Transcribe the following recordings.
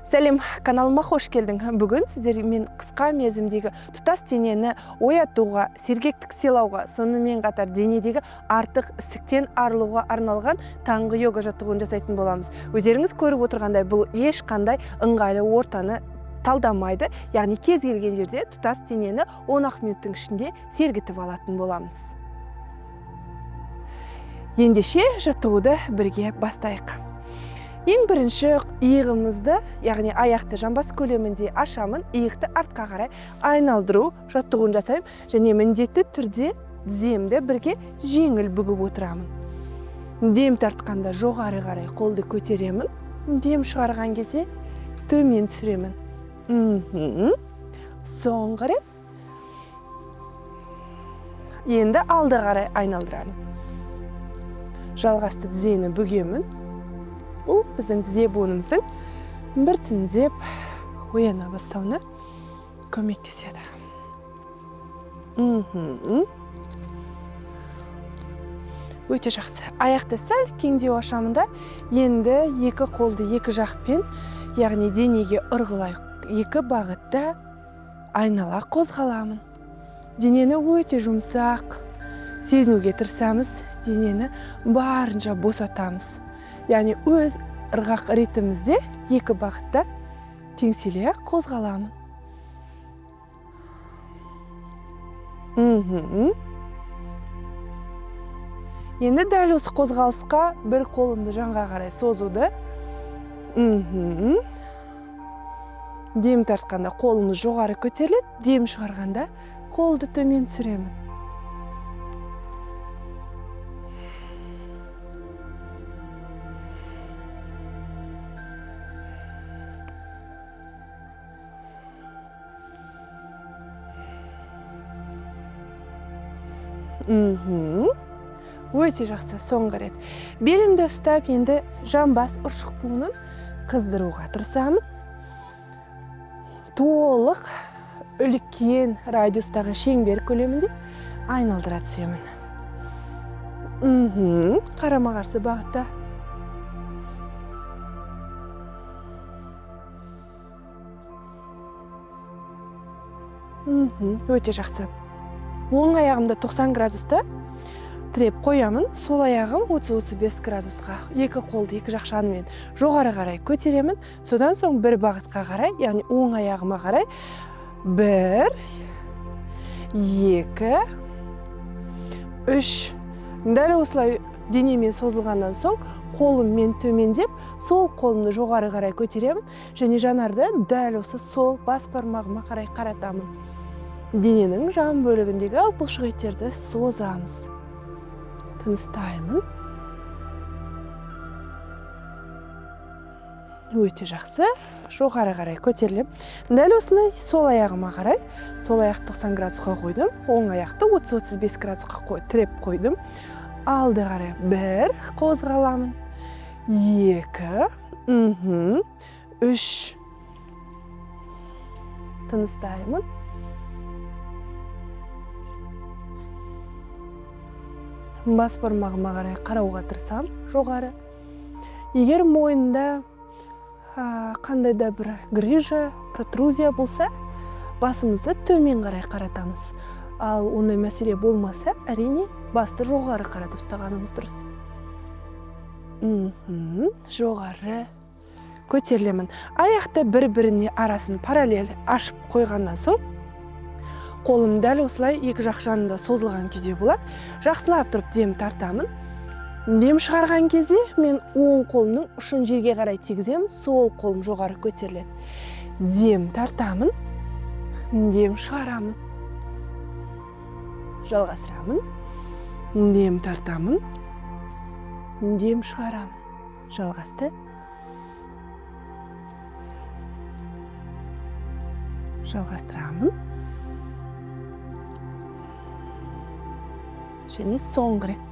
Сәлем, каналыма қош келдің. Бүгін сіздермен қысқа мерзімдегі тұтас денені оятуға, сергектік сыйлауға, сонымен қатар денедегі артық ісіктен арылуға арналған таңғы йога жаттығуын жасайтын боламыз. Өздеріңіз көріп отырғандай, бұл ешқандай ыңғайлы ортаны талдамайды, яғни кез келген жерде тұтас денені 10 минуттың ішінде сергітіп алатын боламыз. Ендеше жаттығуды бірге бастайық. Ең бірінші иығымызды, яғни аяқты жамбас көлемінде ашамын, иықты артқа қарай айналдыру жаттығуын жасаймын, және міндетті түрде тіземді бірге жеңіл бүгіп отырамын. Дем тартқанда жоғары қарай қолды көтеремін, дем шығарған кезде төмен түсіремін. Соңғы рет. Енді алды қарай айналдырамын. Жалғасты тізені бүгемін. Бұл біздің тізе буынымыздың біртіндеп ояна бастауына көмектеседі. Өте жақсы. Аяқты сәл кеңдеу ашамын да, енді екі қолды екі жақпен, яғни денеге ырғылай екі бағытта айнала қозғаламын. Денені өте жұмсақ сезінуге тырысамыз, денені барынша босатамыз. Яғни өз ырғақ ритмімізде екі бағытта теңселе қозғаламын. Енді дәл осы қозғалысқа бір қолымды жанға қарай созуды. Дем тартқанда қолымыз жоғары көтеріледі, дем шығарғанда қолды төмен түсіремін. Өте жақсы. Соңғы рет. Белімді ұстап, енді жамбас ұршық буынын қыздыруға тырысамын. Толық үлкен радиустағы шеңбер көлемінде айналдыра түсемін. Қарама қарсы бағытта. Өте жақсы. Оң аяғымды 90 градуста тіреп қоямын, сол аяғым 30-35 градусқа. Екі қолды екі жақ жанымен жоғары қарай көтеремін. Содан соң бір бағытқа қарай, яғни оң аяғыма қарай 1, 2, 3. Дәл осылай денемен созылғаннан соң қолыммен төмендеп, сол қолымды жоғары қарай көтеремін, және жанарды дәл осы сол бас бармағыма қарай қаратамын. Дененің жан бөлігіндегі бұлшық еттерді созамыз. Тыныстаймын. Өте жақсы. Жоғары қарай көтерілем. Дәл осыны сол аяғыма қарай, сол аяқты 90 градусқа қойдым, оң аяқты 30-35 градусқа тіреп қойдым. Алды қарай 1, қозғаламын. 2, 3. Тыныстаймын. Бас бармағыма қарай қарауға тырысам, жоғары. Егер мойында қандай да бір грыжа, протрузия болса, басымызды төмен қарай қаратамыз. Ал ондай мәселе болмаса, әрине басты жоғары қаратып ұстағанымыз дұрыс. Жоғары көтерілемін. Аяқты бір-біріне арасын параллель ашып қойғаннан соң, қолым дәл осылай екі жақ жанында созылған кезде болады. Жақсылап тұрып дем тартамын. Дем шығарған кезде мен оң қолымның ұшын жерге қарай тигіземін, сол қолым жоғары көтеріледі. Дем тартамын, дем шығарамын. Жалғастырамын. Дем тартамын, дем шығарамын. Жалғасты. Жалғастырамын. Және соңғы рет.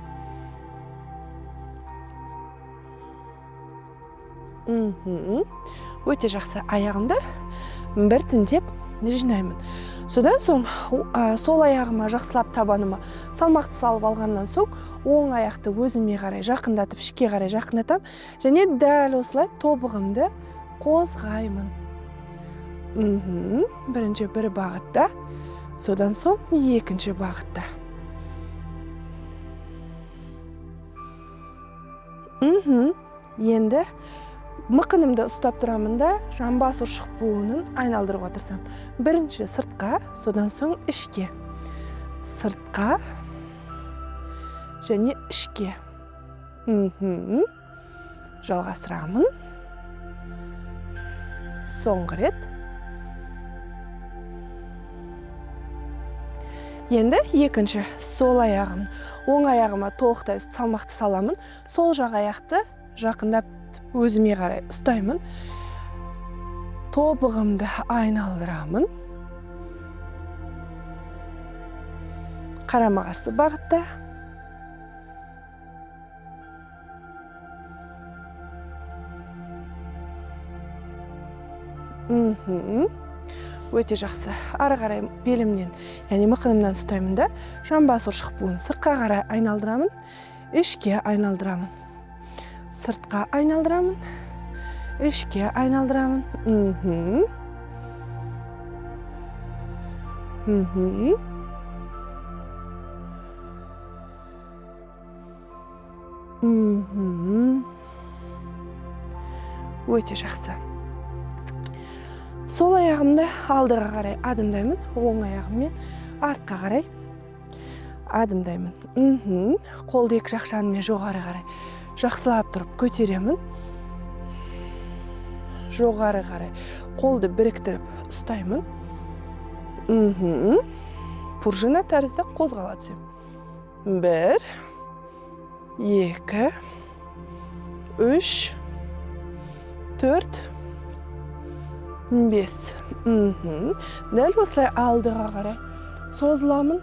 Өте жақсы. Аяғымды біртіндеп жинаймын. Содан соң сол аяғыма жақсылап табаныма салмақты салып алғаннан соң оң аяқты өзіме қарай жақындатып, ішке қарай жақындатам, және дәл осылай тобығымды қозғаймын. Бірінші бір бағытта, содан соң екінші бағытта. Енді мықынымды ұстап тұрамын да, жамбас ұршық буынын айналдыруға тырысам. Бірінші сыртқа, содан соң ішке. Сыртқа және ішке. Жалғастырамын. Соңғы рет. Енді екінші сол аяғым. Оң аяғыма толықтай салмақты саламын. Сол жақ аяқты жақындап өзіме қарай ұстаймын. Тобығымды айналдырамын. Қарама-қарсы бағытта. Өте жақсы. Ары қарай белімнен, яғни мықынымнан ұстаймын да, жамбас ұршық буын сыртқа қарай айналдырамын, ішке айналдырамын. Сыртқа айналдырамын, ішке айналдырамын. Өте жақсы. Сол аяғымды алдыға қарай адымдаймын, оң аяғыммен артқа қарай адымдаймын. Қолды екі жақ жанымен жоғары қарай жақсылап тұрып көтеремін. Жоғары қарай қолды біріктіріп ұстаймын. Пружина тәрізді қозғала түсем. 1, 2, 3, 4, 5. Дәл осылай алдыға қарай созыламын.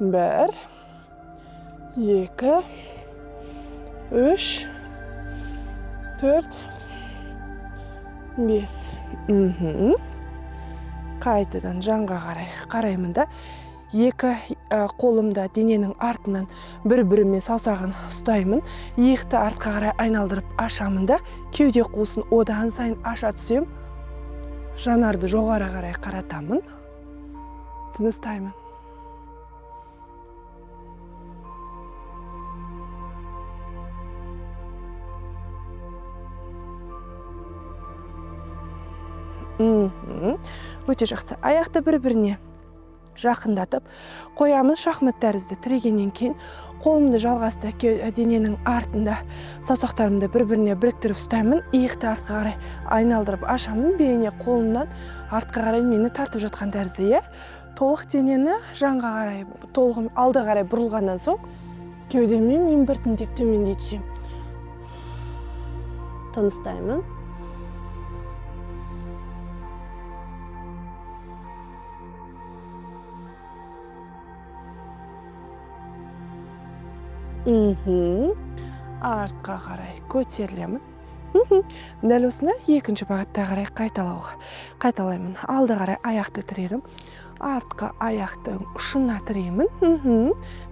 1, 2, 3, 4, 5. Қайтадан жанға қараймын да, екі қолымда дененің артынан бір-бірімен саусағын ұстаймын. Иықты артқа қарай айналдырып ашамын да, кеуде қуысын одан сайын аша түсем. Жанарды жоғары қарай қаратамын. Тыныстаймын. Өте жақсы. Аяқты бір-біріне жақындатып қоямыз. Шахмат тәрізді тірегеннен кейін қолымды жалғасты дененің артында саусақтарымды бір-біріне біріктіріп ұстаймын. Иықты артқа қарай айналдырып ашамын. Бейне қолымнан артқа қарай мені тартып жатқан тәрізді. Толық денені жанға қарай, толық алды қарай бұрылғаннан соң кеудемен мен біртіндеп төмендей түсем. Тыныстаймын. Артқа қарай көтерілемін. Дәл осыны екінші бағытта қарай қайталаймын. Алды қарай аяқты тіредім. Артқа аяқтың ұшына тіремін.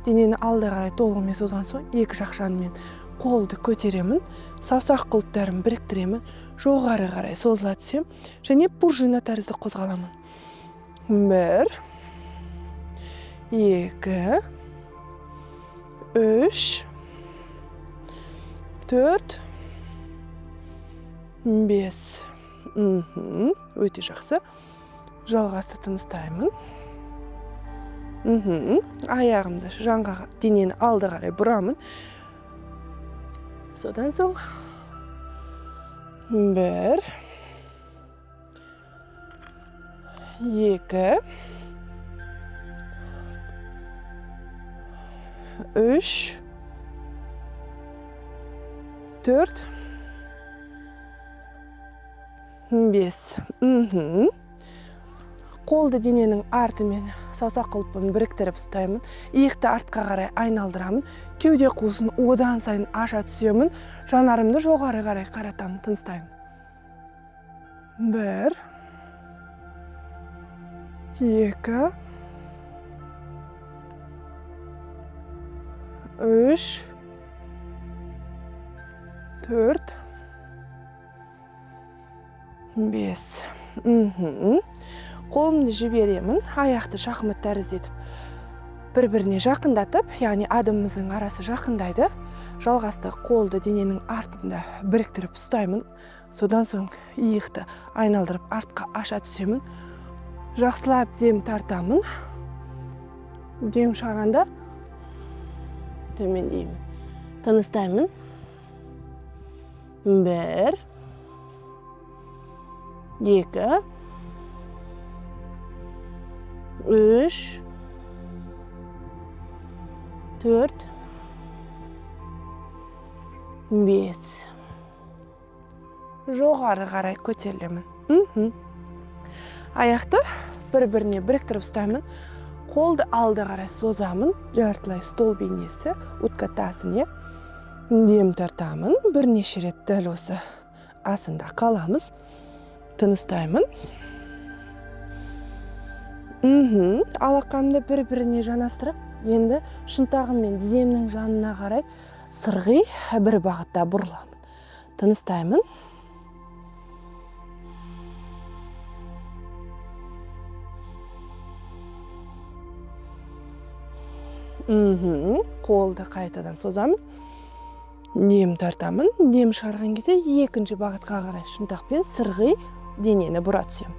Денені алды қарай толығымен созған соң екі жақ жанымен қолды көтеремін. Саусақ құлыптарын біріктіремін. Жоғары қарай созыла түсем. Және пружина тәрізді қозғаламын. 1, 2, 3, 4, 5. Өте жақсы. Жалғасты тыныстаймын. Аяғымды жанға денені алды қарай бұрамын. Содан соң 1, 2, 3, 4, 5. Қолды дененің артымен саусақ құлыппен біріктіріп ұстаймын. Иықты артқа қарай айналдырамын. Кеуде қуысын одан сайын аша түсемін. Жанарымды жоғары қарай қаратамын. Тыныстаймын. 1, 2, 3, 4, 5. Қолымды жіберемін, аяқты шахмат тәріздетіп, бір-біріне жақындатып, яғни адымымыздың арасы жақындайды. Жалғасты қолды дененің артында біріктіріп ұстаймын. Содан соң иықты айналдырып артқа аша түсемін. Жақсылап дем тартамын. Дем шығарғанда төмендеймін. Тыныстаймын. 1, 2, 3, 4, 5. Жоғары қарай көтерілемін. Аяқты бір-біріне біріктіріп ұстаймын. Қолды алды қарай созамын. Жартылай стол бейнесі, утқатасыне. Дем тартамын. Бірнеше рет дәл осы асында қаламыз. Тыныстаймын. Алақанымды бір-біріне жанастырып, енді шынтағым мен тіземнің жанына қарай сырғи бір бағытта бұрыламын. Тыныстаймын. Қолды қайтадан созамын. Дем тартамын. Дем шығарған кезде екінші бағытқа қарай шынтақпен сырғи денені бұра түсем.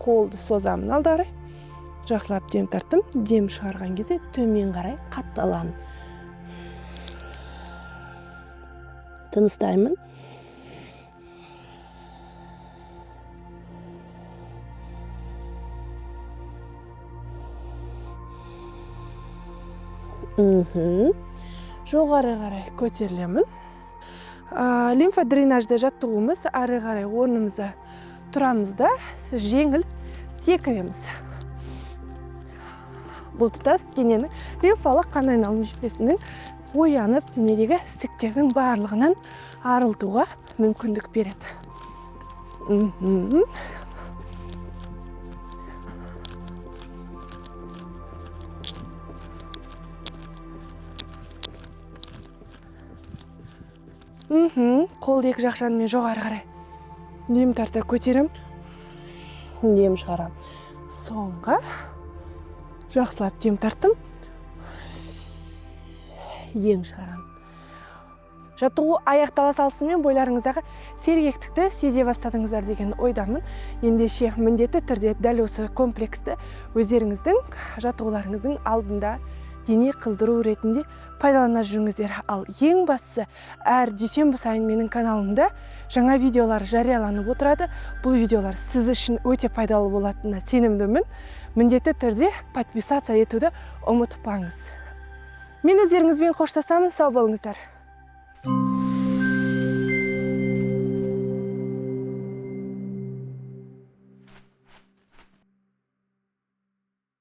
Қолды созамын алдары. Жақсылап дем тарттым. Дем шығарған кезде төмен қарай қатталамын. Тыныстаймын. Жоғары қарай көтерілемін. Лимфа дренажды жаттығуымыз ары қарай орнымызда тұрамыз да жеңіл секіреміз. Бұл тұтас дененің лимфалық қан айналым жүйесінің оянып денедегі ісіктердің барлығынан арылтуға мүмкіндік береді. Қолды екі жақ жанымен жоғары қарай дем тарта көтерім. Дем шығарам. Соңға жақсылап дем тарттым. Дем шығарам. Жаттығу аяқтала салысымен бойларыңыздағы сергектікті сезе бастадыңыздар деген ойдамын. Ендеше міндетті түрде дәл осы комплексті өздеріңіздің жаттығуларыңыздың алдында дене қыздыру ретінде пайдалана жүріңіздер. Ал ең бастысы, әр дүйсенбі сайын менің каналымда жаңа видеолар жарияланып отырады. Бұл видеолар сіз үшін өте пайдалы болатынына сенімдімін. Міндетті түрде подписаться етуді ұмытпаңыз. Мен өздеріңізбен қоштасамын, сау болыңыздар.